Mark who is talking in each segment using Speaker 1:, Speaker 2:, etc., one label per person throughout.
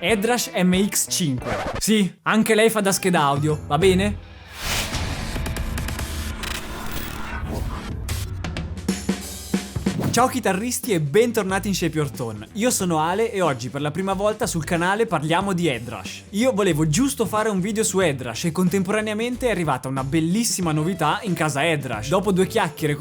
Speaker 1: Headrush MX5. Sì, anche lei fa da scheda audio, va bene? Ciao chitarristi e bentornati in Shape Your Tone. Io sono Ale e oggi per la prima volta sul canale parliamo di Headrush. Io volevo giusto fare un video su Headrush e contemporaneamente è arrivata una bellissima novità in casa Headrush. Dopo due chiacchiere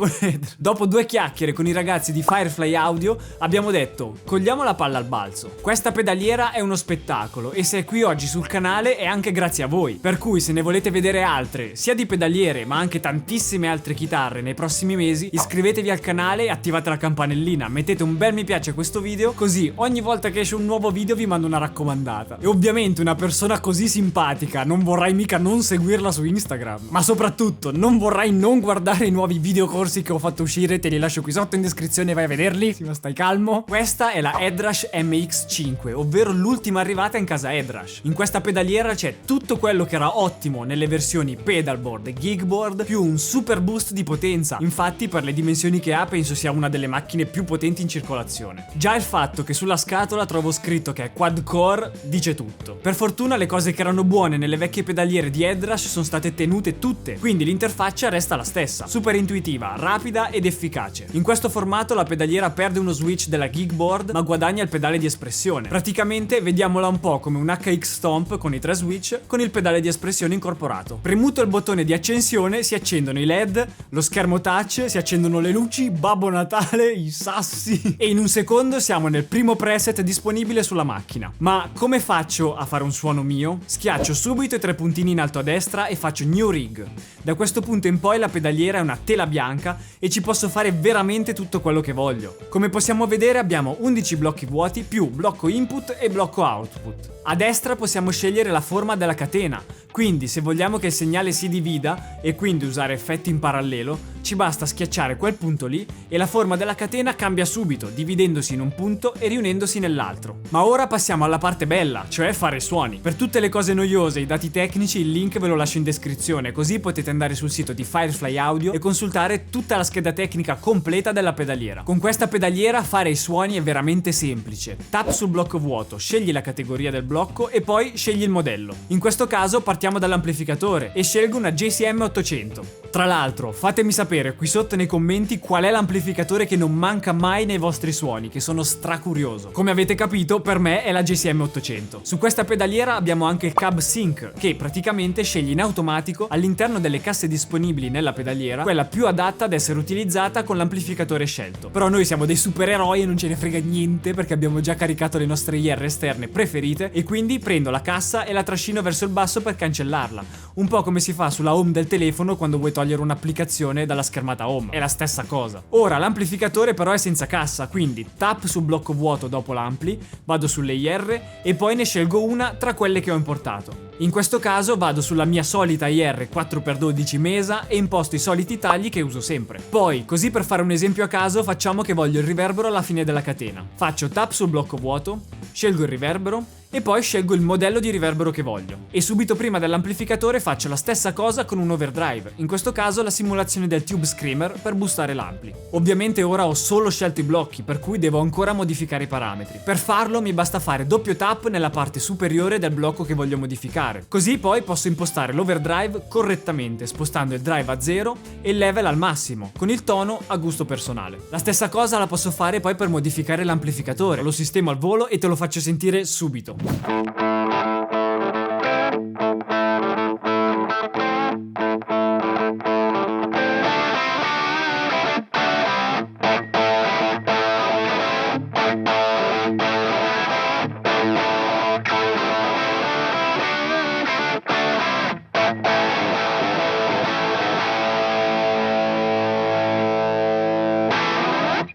Speaker 1: con i ragazzi di Firefly Audio abbiamo detto: cogliamo la palla al balzo. Questa pedaliera è uno spettacolo e se è qui oggi sul canale è anche grazie a voi. Per cui se ne volete vedere altre, sia di pedaliere ma anche tantissime altre chitarre nei prossimi mesi, iscrivetevi al canale e attivate la campanellina, mettete un bel mi piace a questo video, così ogni volta che esce un nuovo video vi mando una raccomandata. E ovviamente una persona così simpatica non vorrai mica non seguirla su Instagram, ma soprattutto non vorrai non guardare i nuovi videocorsi che ho fatto uscire, te li lascio qui sotto in descrizione, vai a vederli. Sì, ma stai calmo. Questa è la Headrush MX5, ovvero l'ultima arrivata in casa Headrush. In questa pedaliera c'è tutto quello che era ottimo nelle versioni pedalboard e gigboard, più un super boost di potenza. Infatti per le dimensioni che ha penso sia una delle macchine più potenti in circolazione. Già il fatto che sulla scatola trovo scritto che è quad core dice tutto. Per fortuna le cose che erano buone nelle vecchie pedaliere di Headrush sono state tenute tutte, quindi l'interfaccia resta la stessa, super intuitiva, rapida ed efficace. In questo formato la pedaliera perde uno switch della gigboard ma guadagna il pedale di espressione. Praticamente vediamola un po' come un HX Stomp con i 3 switch con il pedale di espressione incorporato. Premuto il bottone di accensione si accendono i LED, lo schermo touch, si accendono le luci, Babbo Natale, i sassi, e in un secondo siamo nel primo preset disponibile sulla macchina. Ma come faccio a fare un suono mio? Schiaccio subito i 3 puntini in alto a destra e faccio New Rig. Da questo punto in poi la pedaliera è una tela bianca e ci posso fare veramente tutto quello che voglio. Come possiamo vedere abbiamo 11 blocchi vuoti più blocco input e blocco output. A destra possiamo scegliere la forma della catena, quindi se vogliamo che il segnale si divida e quindi usare effetti in parallelo, ci basta schiacciare quel punto lì e la forma della catena cambia subito, dividendosi in un punto e riunendosi nell'altro. Ma ora passiamo alla parte bella, cioè fare suoni. Per tutte le cose noiose e i dati tecnici il link ve lo lascio in descrizione, così potete andare sul sito di Firefly Audio e consultare tutta la scheda tecnica completa della pedaliera. Con questa pedaliera fare i suoni è veramente semplice. Tap sul blocco vuoto, scegli la categoria del blocco e poi scegli il modello. In questo caso partiamo dall'amplificatore e scelgo una JCM 800. Tra l'altro, fatemi sapere qui sotto nei commenti qual è l'amplificatore che non manca mai nei vostri suoni, che sono stracurioso. Come avete capito, per me è la JCM 800. Su questa pedaliera abbiamo anche il Cab Sync, che praticamente sceglie in automatico all'interno delle casse disponibili nella pedaliera quella più adatta ad essere utilizzata con l'amplificatore scelto. Però noi siamo dei supereroi e non ce ne frega niente perché abbiamo già caricato le nostre IR esterne preferite e quindi prendo la cassa e la trascino verso il basso per cancellarla. Un po' come si fa sulla home del telefono quando vuoi togliere un'applicazione dalla schermata home. È la stessa cosa. Ora l'amplificatore però è senza cassa, quindi tap sul blocco vuoto dopo l'ampli, vado sulle IR e poi ne scelgo una tra quelle che ho importato. In questo caso vado sulla mia solita IR 4x12 Mesa e imposto i soliti tagli che uso sempre. Poi, così per fare un esempio a caso, facciamo che voglio il riverbero alla fine della catena. Faccio tap sul blocco vuoto, scelgo il riverbero e poi scelgo il modello di riverbero che voglio. E subito prima dell'amplificatore faccio la stessa cosa con un overdrive, in questo caso la simulazione del Tube Screamer per boostare l'ampli. Ovviamente ora ho solo scelto i blocchi, per cui devo ancora modificare i parametri. Per farlo mi basta fare doppio tap nella parte superiore del blocco che voglio modificare. Così poi posso impostare l'overdrive correttamente, spostando il drive a 0 e il level al massimo, con il tono a gusto personale. La stessa cosa la posso fare poi per modificare l'amplificatore. Lo sistemo al volo e te lo faccio sentire subito.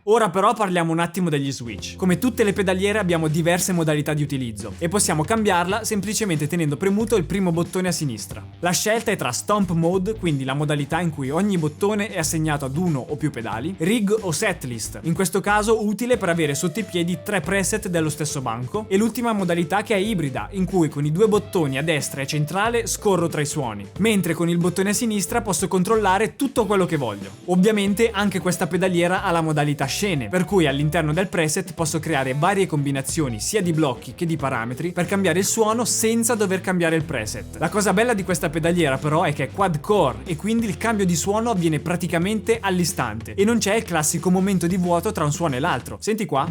Speaker 1: Ora però parliamo un attimo degli switch. Come tutte le pedaliere abbiamo diverse modalità di utilizzo e possiamo cambiarla semplicemente tenendo premuto il primo bottone a sinistra. La scelta è tra Stomp Mode, quindi la modalità in cui ogni bottone è assegnato ad uno o più pedali, Rig o Setlist, in questo caso utile per avere sotto i piedi 3 preset dello stesso banco, e l'ultima modalità che è ibrida, in cui con i due bottoni a destra e centrale scorro tra i suoni, mentre con il bottone a sinistra posso controllare tutto quello che voglio. Ovviamente anche questa pedaliera ha la modalità scene, per cui all'interno del preset posso creare varie combinazioni sia di blocchi che di parametri per cambiare il suono senza dover cambiare il preset. La cosa bella di questa pedaliera però è che è quad core e quindi il cambio di suono avviene praticamente all'istante e non c'è il classico momento di vuoto tra un suono e l'altro. Senti qua.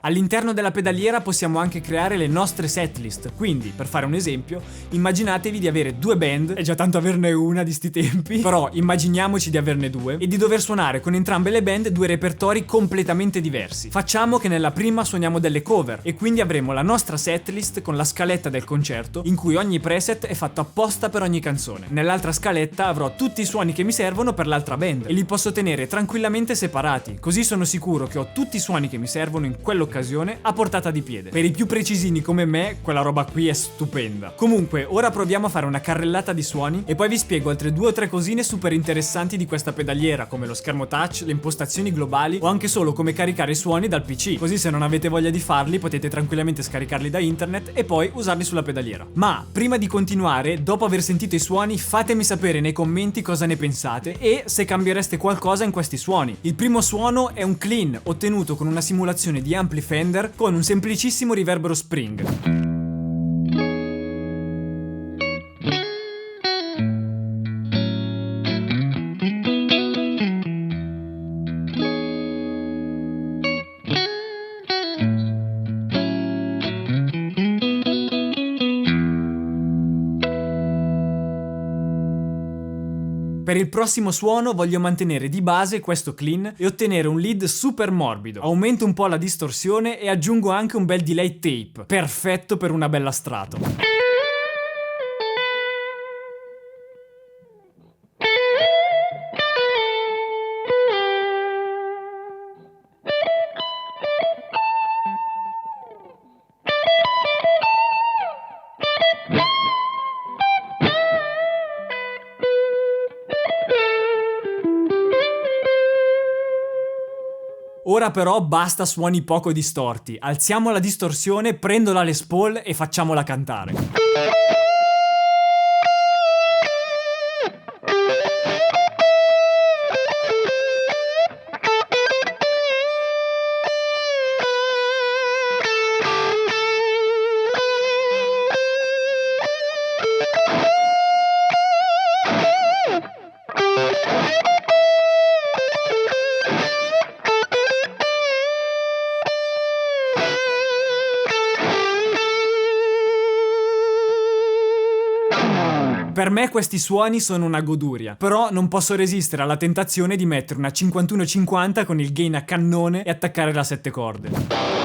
Speaker 1: All'interno della pedaliera possiamo anche creare le nostre setlist, quindi per fare un esempio immaginatevi di avere due band, è già tanto averne una di sti tempi, però immaginiamoci di averne due e di dover suonare con entrambe le band due repertori completamente diversi. Facciamo che nella prima suoniamo delle cover e quindi avremo la nostra setlist con la scaletta del concerto in cui ogni preset è fatto apposta per ogni canzone. Nell'altra scaletta avrò tutti i suoni che mi servono per l'altra band e li posso tenere tranquillamente separati, così sono sicuro che ho tutti i suoni che mi servono in quell'occasione a portata di piede. Per i più precisini come me, quella roba qui è stupenda. Comunque, ora proviamo a fare una carrellata di suoni e poi vi spiego altre 2 o 3 cosine super interessanti di questa pedaliera, come lo schermo touch, le impostazioni globali o anche solo come caricare i suoni dal PC. Così se non avete voglia di farli, potete tranquillamente scaricarli da internet e poi usarli sulla pedaliera. Ma prima di continuare, dopo aver sentito i suoni, fatemi sapere nei commenti cosa ne pensate e se cambiereste qualcosa in questi suoni. Il primo suono è un clean ottenuto con una simulazione di ampli Fender con un semplicissimo riverbero Spring. Per il prossimo suono voglio mantenere di base questo clean e ottenere un lead super morbido. Aumento un po' la distorsione e aggiungo anche un bel delay tape, perfetto per una bella strato. Ora però basta suoni poco distorti, alziamo la distorsione, prendo la Les Paul e facciamola cantare. Per me questi suoni sono una goduria, però non posso resistere alla tentazione di mettere una 5150 con il gain a cannone e attaccare la 7 corde.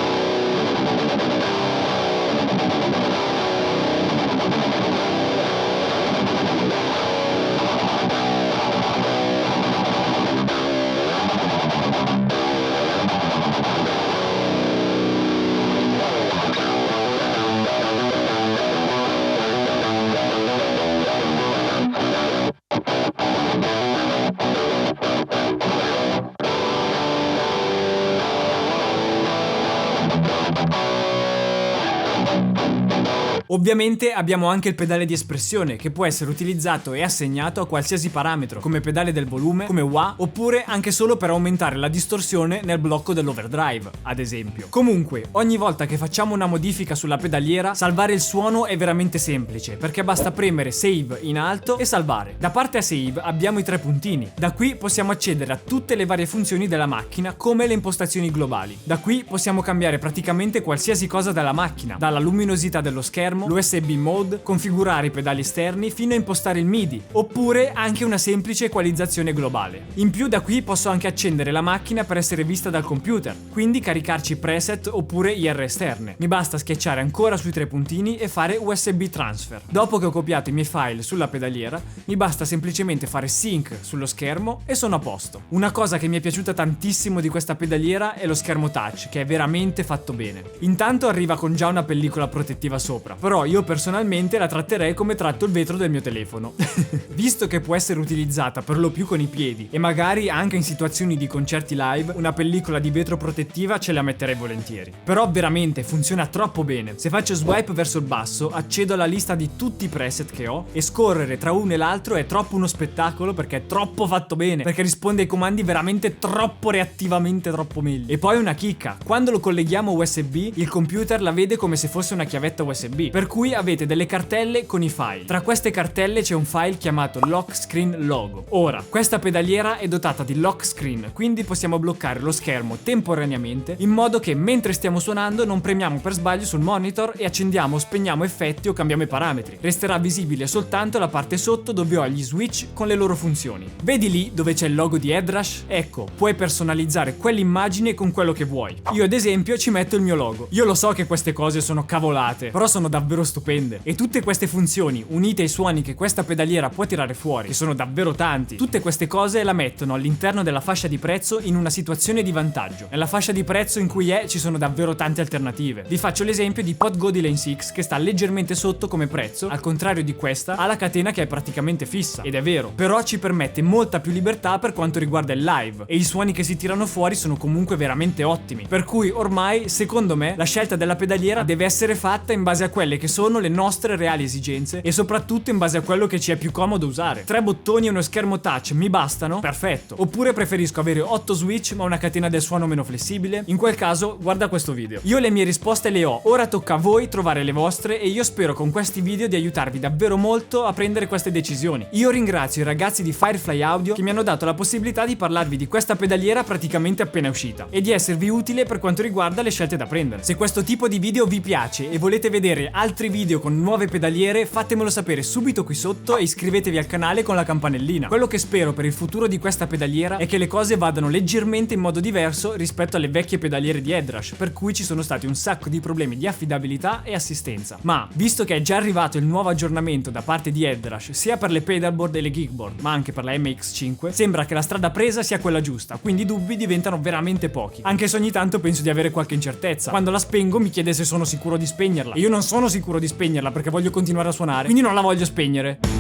Speaker 1: Ovviamente abbiamo anche il pedale di espressione che può essere utilizzato e assegnato a qualsiasi parametro, come pedale del volume, come wah, oppure anche solo per aumentare la distorsione nel blocco dell'overdrive, ad esempio. Comunque, ogni volta che facciamo una modifica sulla pedaliera, salvare il suono è veramente semplice, perché basta premere save in alto e salvare. Da parte a save abbiamo i 3 puntini. Da qui possiamo accedere a tutte le varie funzioni della macchina, come le impostazioni globali. Da qui possiamo cambiare praticamente qualsiasi cosa della macchina, dalla luminosità dello schermo, l'USB mode, configurare i pedali esterni fino a impostare il MIDI, oppure anche una semplice equalizzazione globale. In più da qui posso anche accendere la macchina per essere vista dal computer, quindi caricarci preset oppure IR esterne. Mi basta schiacciare ancora sui 3 puntini e fare USB transfer. Dopo che ho copiato i miei file sulla pedaliera, mi basta semplicemente fare sync sullo schermo e sono a posto. Una cosa che mi è piaciuta tantissimo di questa pedaliera è lo schermo touch, che è veramente fatto bene. Intanto arriva con già una pellicola protettiva sopra, però però io personalmente la tratterei come tratto il vetro del mio telefono. Visto che può essere utilizzata per lo più con i piedi e magari anche in situazioni di concerti live, una pellicola di vetro protettiva ce la metterei volentieri. Però veramente funziona troppo bene. Se faccio swipe verso il basso, accedo alla lista di tutti i preset che ho e scorrere tra uno e l'altro è troppo uno spettacolo perché è troppo fatto bene, perché risponde ai comandi veramente troppo reattivamente troppo meglio. E poi una chicca, quando lo colleghiamo USB, il computer la vede come se fosse una chiavetta USB, per cui avete delle cartelle con i file. Tra queste cartelle c'è un file chiamato Lock Screen Logo. Ora, questa pedaliera è dotata di lock screen, quindi possiamo bloccare lo schermo temporaneamente in modo che mentre stiamo suonando non premiamo per sbaglio sul monitor e accendiamo o spegniamo effetti o cambiamo i parametri. Resterà visibile soltanto la parte sotto dove ho gli switch con le loro funzioni. Vedi lì dove c'è il logo di Headrush? Ecco, puoi personalizzare quell'immagine con quello che vuoi. Io ad esempio ci metto il mio logo. Io lo so che queste cose sono cavolate, però sono davvero stupende. E tutte queste funzioni, unite ai suoni che questa pedaliera può tirare fuori, che sono davvero tanti, tutte queste cose la mettono all'interno della fascia di prezzo in una situazione di vantaggio. Nella fascia di prezzo in cui ci sono davvero tante alternative. Vi faccio l'esempio di Pod Go di Lane 6 che sta leggermente sotto come prezzo, al contrario di questa, ha la catena che è praticamente fissa. Ed è vero, però ci permette molta più libertà per quanto riguarda il live e i suoni che si tirano fuori sono comunque veramente ottimi. Per cui ormai, secondo me, la scelta della pedaliera deve essere fatta in base a quelle che sono le nostre reali esigenze e soprattutto in base a quello che ci è più comodo usare. 3 bottoni e uno schermo touch mi bastano? Perfetto. Oppure preferisco avere 8 switch ma una catena del suono meno flessibile? In quel caso, guarda questo video. Io le mie risposte le ho, ora tocca a voi trovare le vostre e io spero con questi video di aiutarvi davvero molto a prendere queste decisioni. Io ringrazio i ragazzi di Firefly Audio che mi hanno dato la possibilità di parlarvi di questa pedaliera praticamente appena uscita e di esservi utile per quanto riguarda le scelte da prendere. Se questo tipo di video vi piace e volete vedere altri video con nuove pedaliere, fatemelo sapere subito qui sotto e iscrivetevi al canale con la campanellina. Quello che spero per il futuro di questa pedaliera è che le cose vadano leggermente in modo diverso rispetto alle vecchie pedaliere di Headrush, per cui ci sono stati un sacco di problemi di affidabilità e assistenza. Ma visto che è già arrivato il nuovo aggiornamento da parte di Headrush sia per le pedalboard e le gigboard ma anche per la MX5, sembra che la strada presa sia quella giusta, quindi i dubbi diventano veramente pochi, anche se ogni tanto penso di avere qualche incertezza. Quando la spengo mi chiede se sono sicuro di spegnerla e io non sono sicuro di spegnerla perché voglio continuare a suonare, quindi non la voglio spegnere.